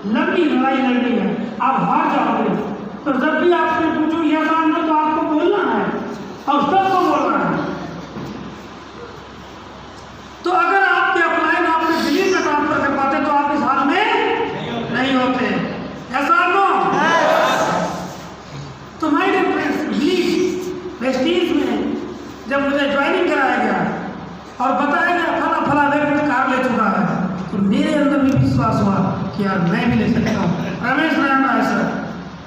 लंबी लड़ाई लड़नी है, आप हार जाओगे। तो जब भी आपसे पूछो ये आसान है तो आपको बोलना है और सबको बोलना है। तो अगर आपके अपलाइन आपने बिलीव में ट्रांसफर कर पाते तो आप इस हाल में नहीं होते। ऐसा नो तो my dear friends, believe Vestige में जब मुझे ज्वाइनिंग कराया गया और बताया गया फला फला व्यक्ति कार ले चुका है, तो मेरे अंदर भी विश्वास हुआ कि यार मैं भी ले सकता हूँ। रमेश नारायण राय सर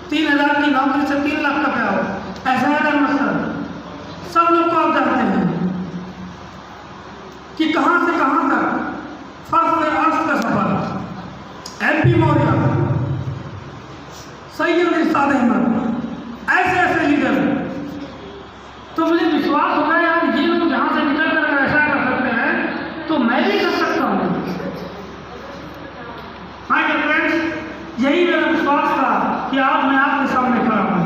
3000 की नौकरी से 3 लाख का क्या हो, ऐसा है ना सर। सब लोग को आप जानते हैं कि कहाँ से कहाँ तक फर्स्ट से अर्थ का सफर। MP मौर्य, सैयद इरशाद अहमद, ऐसे ऐसे लीडर। तो मुझे विश्वास हो गया यार ये लोग जहाँ से निकल कर ऐसा कर सकते हैं तो मैं भी कर सकता हूँ। माय डियर फ्रेंड्स, यही मेरा विश्वास था कि आज मैं आपके सामने खड़ा हूँ।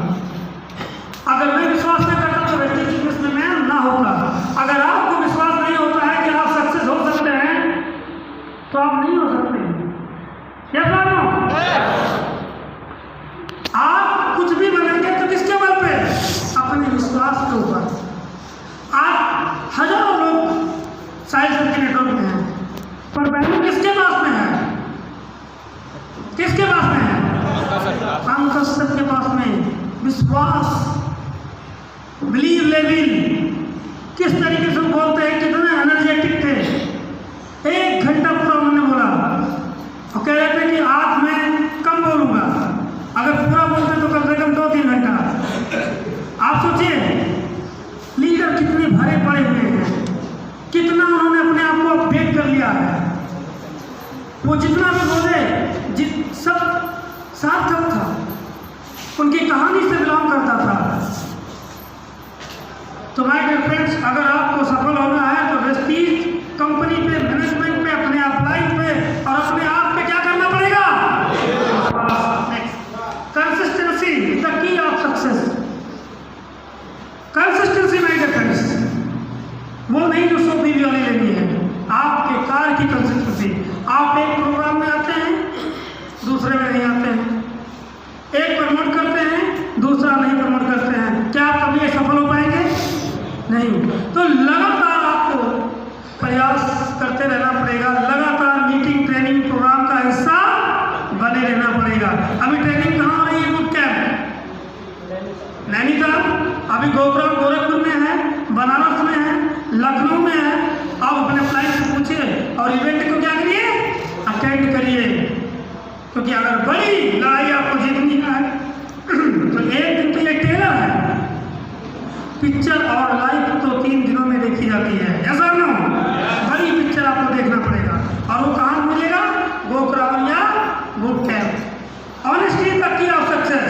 अगर मैं विश्वास न करता तो व्यक्ति बिजनेस में मैं ना होता। अगर आपको विश्वास नहीं होता है कि आप सक्सेस हो सकते हैं तो आप नहीं हो सकते। यस और नो? आप कुछ भी बनेंगे तो किसके बल पे? अपने विश्वास के ऊपर। आप हजारों लोग साइंस के नेटवर्क में हैं, पर वैल्यू किसके पास में है? किसके पास में है? पंकज सर के पास में। विश्वास, बिलीव लेवल, किस तरीके से बोलते हैं, कितने एनर्जेटिक थे। 1 घंटा पूरा उन्होंने बोला और कह रहे थे कि आज मैं कम बोलूँगा, अगर पूरा बोलते तो कम से कम 2-3 घंटा। आप सोचिए लीडर कितने भरे पड़े हुए हैं, कितना उन्होंने अपने आप को अपडेट कर लिया है। वो जितना भी बोले सब सार्थक था, उनकी कहानी से बिलोंग करता था। तो माय डियर फ्रेंड्स, अगर आपको सफल होना है तो वेस्टीज कंपनी पे, मैनेजमेंट पे, अपने अपलाइन पे और अपने आप पे क्या करना पड़ेगा? Consistency is the key of success. Consistency my dear friends, वो नहीं जो 100 बीवी वाली लेनी है, आपके कार की कंसिस्टेंसी। आप एक प्रोग्राम में आते हैं, दूसरे में नहीं आते हैं, एक प्रमोट करते हैं, दूसरा नहीं प्रमोट करते हैं, क्या आप कभी सफल हो पाएंगे? नहीं। तो लगातार आपको प्रयास करते रहना पड़ेगा, लगातार मीटिंग, ट्रेनिंग, प्रोग्राम का हिस्सा बने रहना पड़ेगा। अभी ट्रेनिंग कहाँ हो रही है? बूट कैंप नैनीताल, अभी गोरखपुर में है, बनारस में है, लखनऊ में है। आप अपने फ्लाइट से पूछिए और इवेंट को क्या करिए? अटेंड करिए, क्योंकि अगर बड़ी लड़ाई आपको जीतनी है तो एक दिन तो ये टेलर है। पिक्चर और लाइफ तो 3 दिनों में देखी जाती है। ऐसा ना बड़ी पिक्चर आपको देखना पड़ेगा, और वो कहाँ मिलेगा? गोरखपुर या boot camp. Honesty is the key of success.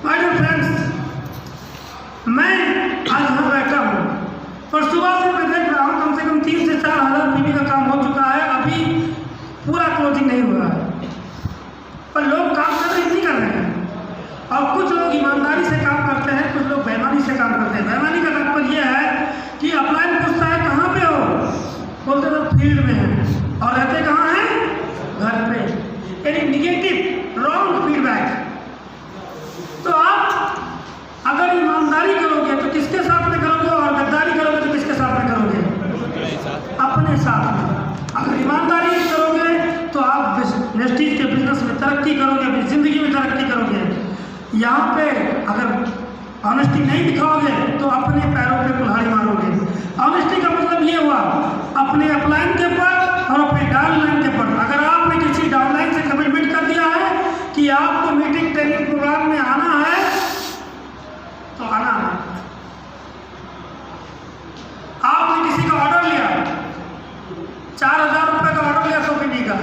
My dear friends, मैं आज यहाँ बैठा हूँ और सुबह से मैं देख रहा हूँ कम से कम 3 से 4 हज़ार बीवी का काम हो चुका है। अभी पूरा क्लोजिंग नहीं हुआ है, पर लोग काम कर रहे नहीं कर रहे हैं। और कुछ लोग ईमानदारी से काम करते हैं, कुछ लोग बेईमानी से काम करते हैं। बेईमानी का तात्पर्य यह है कि अपलाइन पूछता है कहाँ पे हो, बोलते तो फील्ड में है, और रहते कहाँ हैं? घर पे। यानी निगेटिव, रॉन्ग फीडबैक। तो आप अगर ईमानदारी करोगे तो किसके साथ में करोगे, और गद्दारी करोगे तो किसके साथ में करोगे? अपने साथ में। अगर ईमानदारी नहीं करोगे तो आप वेस्टीज के बिजनेस में तरक्की करोगे, अपनी जिंदगी में तरक्की करोगे। यहाँ पे अगर ऑनेस्टी नहीं दिखाओगे तो अपने पैरों पे कुल्हाड़ी मारोगे। ऑनेस्टी का मतलब ये हुआ अपने अपलाइन के पर और अपने डाउनलाइन के पर। अगर आपने किसी डाउनलाइन से कमिटमेंट कर दिया है कि आपको मीटिंग, ट्रेनिंग, प्रोग्राम में आना है तो आना है। आपने किसी का ऑर्डर लिया, 4000 रुपये का ऑर्डर लिया 100 बीवी का,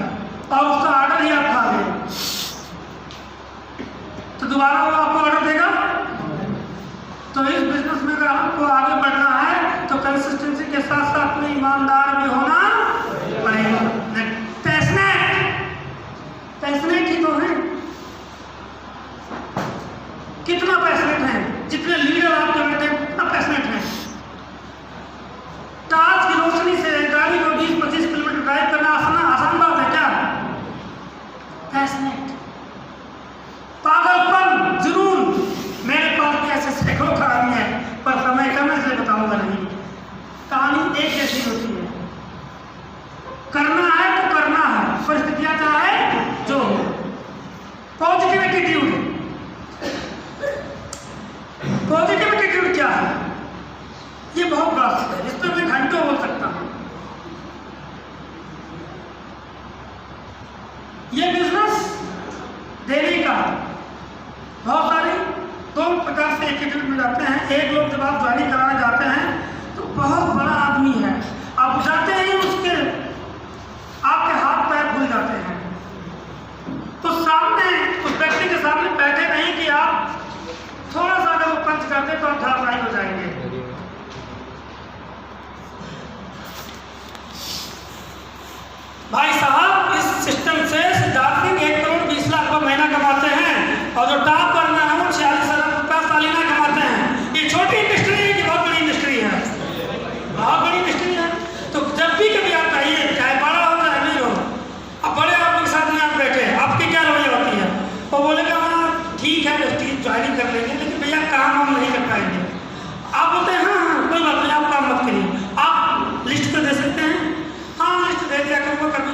और उसका ऑर्डर ही आप खा गए, तो दोबारा वो आपको ऑर्डर देगा? तो इस बिजनेस में अगर आपको आगे बढ़ना है तो कंसिस्टेंसी के साथ साथ में ईमानदार भी होना पड़ेगा। पैशनेट ही तो है। कितना पैशनेट है? जितने लीडर आपके बेटे कितना पैशनेट है। टार्च की रोशनी से गाड़ी को 20-25 किलोमीटर ड्राइव करना आसान बात है क्या? ये बिजनेस डेली का बहुत सारे दो प्रकार से एटीट्यूड में जाते हैं। एक लोग जब आप ज्वाइनिंग कराने जाते हैं तो बहुत बड़ा आदमी है, आप जाते ही उसके आपके हाथ पैर भूल जाते हैं, तो सामने उस व्यक्ति के सामने बैठे नहीं कि आप थोड़ा सा अगर वो पंच करते तो आप धराशायी हो जाएंगे। भाई साहब, इस सिस्टम से सिद्धार्थ सिंह 1 करोड़ 20 लाख रुपये महीना कमाते हैं और जो टॉप पर है वो 46 अरब रुपया सालाना कमाते हैं। ये छोटी इंडस्ट्री है कि बहुत बड़ी इंडस्ट्री है? बहुत बड़ी इंडस्ट्री है। तो जब भी कभी आप आइए, चाहे बड़ा हो चाहे नहीं हो, अब बड़े आदमी के साथ में आप बैठे, आपकी क्या रवैया होती है? वो बोलेगा हाँ ठीक है ज्वाइनिंग कर लेंगे, लेकिन भैया काम हम नहीं कर पाएंगे। आप बोलते हैं हाँ कोई बात नहीं, आप काम मत करिए, आप लिस्ट तो दे सकते हैं। हाँ लिस्ट दे दिया करूँगा कभी।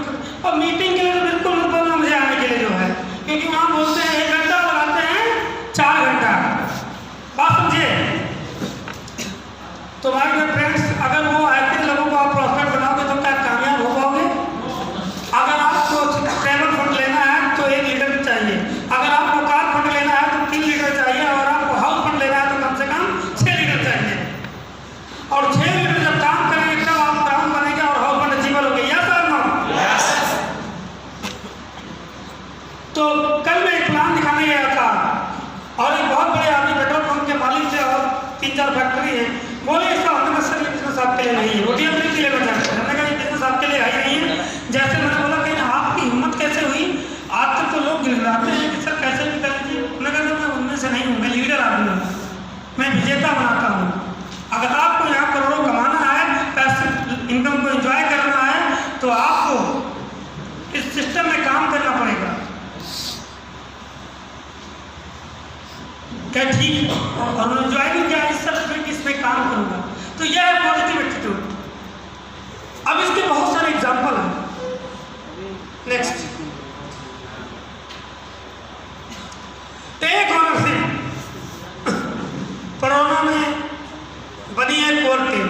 और मीटिंग के लिए तो बिल्कुल मत बोलना मुझे आने के लिए जो है, क्योंकि वहाँ बोलते हैं 1 घंटा लगाते हैं 4 घंटा। बात समझिए? तो माय डियर फ्रेंड्स, अगर वो ऐसे लोगों को आप प्रॉस्पेक्ट बनाओगे तो क्या कामयाब हो पाओगे? अगर आपको ट्रैवल फंड लेना है तो 1 लीडर चाहिए, अगर आपको कार फंड लेना है तो 3 लीडर चाहिए, और आपको हाउस फंड लेना है तो कम से कम 6 लीडर चाहिए। और 6 लीडर जब काम करेंगे तब आप टाउन बनेंगे और हाउस फंड अचीवर होंगे। यस और नो? तो कल मैं एक प्लान दिखाने गया था और एक बहुत बड़े आदमी पेट्रोल पंप के मालिक थे और 3-4 फैक्ट्री है, बोले ऐसा होता है सर ये बिजनेस आपके लिए नहीं है, रोटी अपने के लिए बचा है। हमने कहा ये बिजनेस आपके लिए है ही नहीं है। जैसे मैंने बोला कि आपकी हिम्मत कैसे हुई? आज तक तो लोग गिड़गिड़ाते हैं कि सर कैसे भी कर लीजिए। मैंने कहा मैं उनमें से नहीं हूँ, मैं लीडर आदमी हूँ, मैं विजेता बनाता हूँ। अगर आपको यहाँ करोड़ों कमाना है, पैसे इनकम को एंजॉय करना है, तो आपको इस सिस्टम में काम करना पड़ेगा। क्या ठीक है? और उन्होंने ज्वाइनिंग किया, इस सब इसमें काम करूँगा। तो यह है पॉजिटिव एटीट्यूड। अब इसके बहुत सारे एग्जाम्पल हैं। Next, take ownership. कोरोना में बनी है कोर टीम,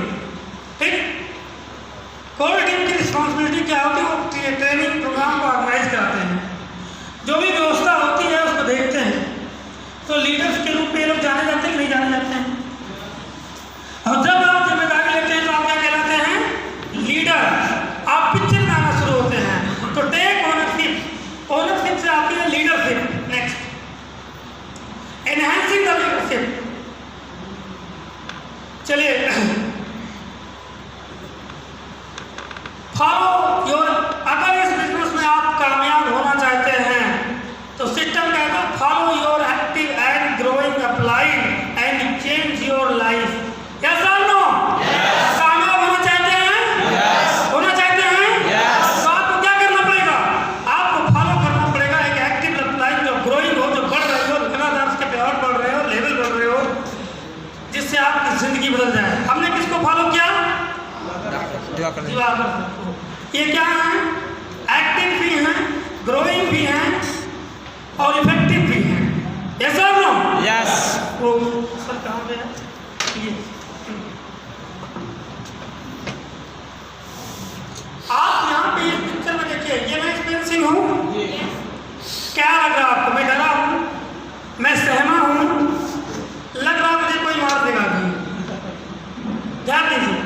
ठीक? कोर टीम की रिस्पॉन्सिबिलिटी क्या होती है? वो ट्रेनिंग प्रोग्राम को ऑर्गेनाइज कराते हैं, जो भी व्यवस्था होती है उसको देखते हैं। तो लीडर्स के रूप में ये लोग जाने जाते हैं कि नहीं जाने जाते हैं? और जब आप जिम्मेदारी लेते हैं तो आप क्या कहलाते हैं? लीडर। आप पिक्चर में आना शुरू होते हैं। तो टेक ओनरशिप, ओनरशिप से आती है leadership. Next, enhancing the leadership. चलिए, फॉलो योर, अगर इस बिजनेस में आप कामयाब होना चाहते हैं तो सिस्टम कहता है follow your active and growing applied and change your life. Yes और नो? कामयाब होना चाहते हैं? होना चाहते हैं? तो आपको क्या करना पड़ेगा? आपको फॉलो करना पड़ेगा एक एक्टिव अप्लाइड जो ग्रोइंग हो, जो बढ़ रही हो, लगातार उसके पे और बढ़ रहे हो, लेवल बढ़ रहे हो, जिससे आपकी जिंदगी बदल जाए। हमने किसको फॉलो किया? दिवाकर। ये क्या है? एक्टिव भी हैं, ग्रोइंग भी हैं और इफेक्टिव भी हैं। यस और नो? यस। वो सर कहाँ पे है? ये आप यहाँ पे इस पिक्चर में देखिए, ये मैं एक्सपीरियंसिंग हूँ। क्या लग रहा आपको? मैं डरा हूँ, मैं सहमा हूँ, लग रहा मुझे कोई मार देगा भी। ध्यान दीजिए,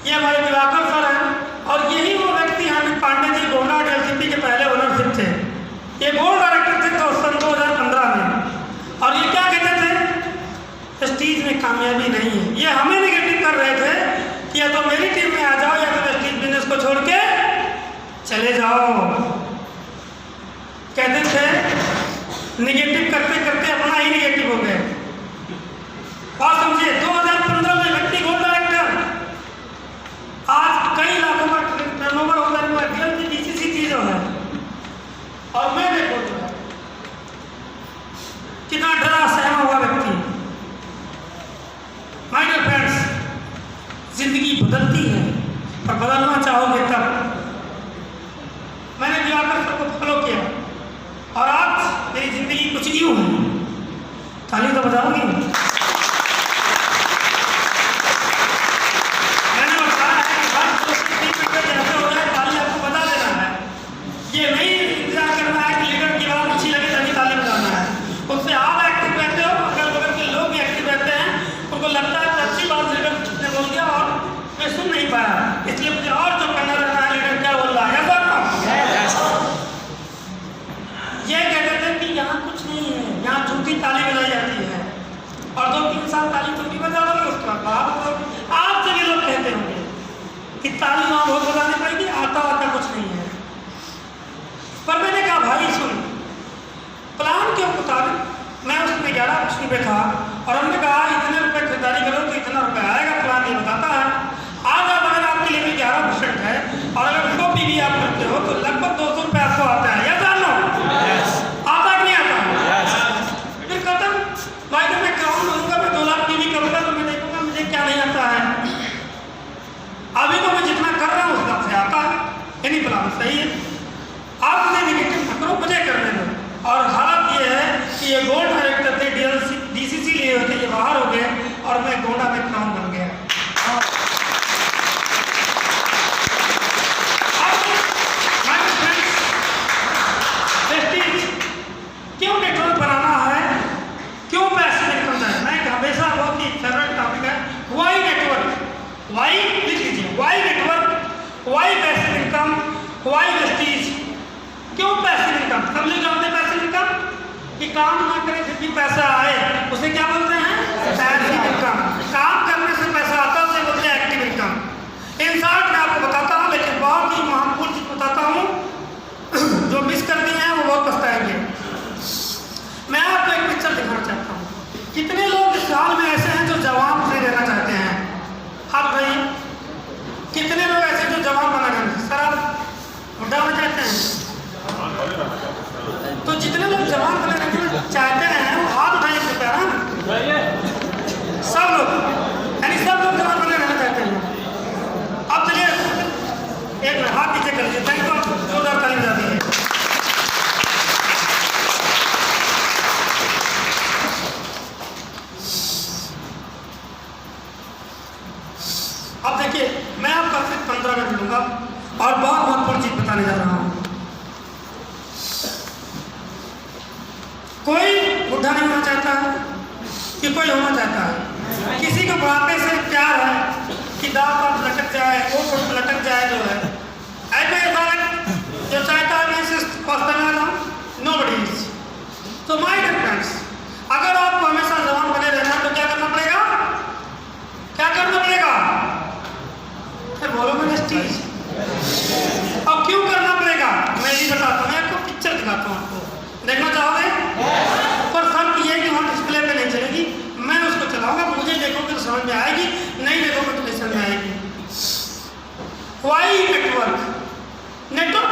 ये हमारे दिवाकर सर हैं और यही वो व्यक्ति हैं पांडे जी गोंडा एलसीपी के पहले ओनरशिप थे। ये बोर्ड डायरेक्टर थे तो सन 2015 में। और ये क्या कहते थे? स्टीज में कामयाबी नहीं है। ये हमें निगेटिव कर रहे थे कि या तो मेरी टीम में आ जाओ या तो स्टीज बिजनेस को छोड़ के चले जाओ। कहते थे, निगेटिव करते करते अपना ही निगेटिव हो गए। बात समझिए, 2015 में व्यक्ति गोल्ड डायरेक्टर, आज कई लाखों का टर्नओवर हो गया, रियल की बीसीसी चीज़ों है। और मैं देखो कितना डरा सहमा हुआ व्यक्ति। माय डियर फ्रेंड्स, जिंदगी बदलती है और बदलना चाहोगे तब। मैंने दिवाकर सर को फॉलो किया और आज मेरी जिंदगी कुछ यूँ है। ताली तो बजाओगे? मैंने बताया है कि हर 2-3 मिनट जैसे हो जाए ताली आपको बता देना है। ये कि ताली वहाँ बहुत बजानी पड़ेगी, आता आता कुछ नहीं है। पर मैंने कहा भाई सुन, प्लान के मुताबिक मैं उसमें 11 प्रश्न पे था और हमने कहा इतने रुपए खरीदारी करो तो इतना रुपए आएगा, प्लान ये बताता है। आज आप अगर आपके लिए 11% है और अगर 100 पीवी आप करते हो तो लगभग 200 रुपये आपको आता है, या जान लो आता कि नहीं आता? फिर खत्म भाई, तो मैं काम करूँगा, मैं 2 लाख पीवी करूँगा तो मैं देखूँगा मुझे क्या नहीं आता है। अभी तो मैं जितना कर रहा हूँ उस हिसाब से आता है, यानी प्लान सही है। आप मुझे निगेटिव न करो, मुझे करने दो। और हालत ये है कि ये गोल्ड डायरेक्टर थे, DCC लिए होते, ये बाहर हो गए और मैं गोंडा में क्राउन बन गया। क्यों नेटवर्क बनाना है, क्यों पैसे इनकम है? मैं हमेशा बहुत ही फेवरेट टॉपिक है वाई नेटवर्क, वाई लिख लीजिए, why network, why passive income, why Vestige. क्यों पैसिव इनकम? सब लोग जानते हैं पैसिव इनकम कि काम ना करें फिर भी पैसा आए, उसे क्या बोलते हैं? Passive income. काम करने से पैसा आता है उसे बोलते हैं एक्टिव इनकम। इन शॉर्ट मैं आपको बताता हूँ, लेकिन बहुत ही महत्वपूर्ण चीज बताता हूँ, जो मिस कर दिए हैं वो बहुत पछताएंगे। मैं आपको एक पिक्चर दिखाना चाहता हूँ। कितने लोग इस साल में ऐसे हैं जो जवान से रहना चाहते हैं? हाथ भाई, कितने लोग ऐसे जो जवान बना चाहते हैं? सर आप बुढ़ा होना चाहते हैं? तो जितने लोग जवान बना चाहते हैं वो हाथ उठाइए कृपया ना, सब लोग, यानी सब लोग जवान बना रहना चाहते हैं। अब चलिए एक मिनट हाथ नीचे कर लीजिए, थैंक यू, जोरदार ताली बजा दीजिए। अब देखिए मैं आपका सिर्फ 15 मिनट लूंगा और बहुत महत्वपूर्ण चीज बताने जा रहा हूं। कोई बुढ़ा नहीं होना चाहता है कि कोई होना चाहता है? किसी को बुढ़ापे से प्यार है कि दांत पर लटक जाए, वो लटक जाए, जो है ऐसे जो चाहता है मैं इसे पछताना रहा हूं, नोबडी इज। तो माय डियर फ्रेंड्स, अगर आपको हमेशा जवान बने रहना है तो क्या करना पड़ेगा? क्या करना पड़ेगा? बोलो मैंने स्टीज। अब क्यों करना पड़ेगा मैं ये बताता हूँ, मैं आपको पिक्चर दिखाता हूँ, आपको देखना चाहोगे? पर शर्त ये है कि वहाँ डिस्प्ले पे नहीं चलेगी, मैं उसको चलाऊंगा, मुझे देखोगे तो समझ में आएगी, नहीं देखोगे तो नहीं समझ में आएगी। Y network, network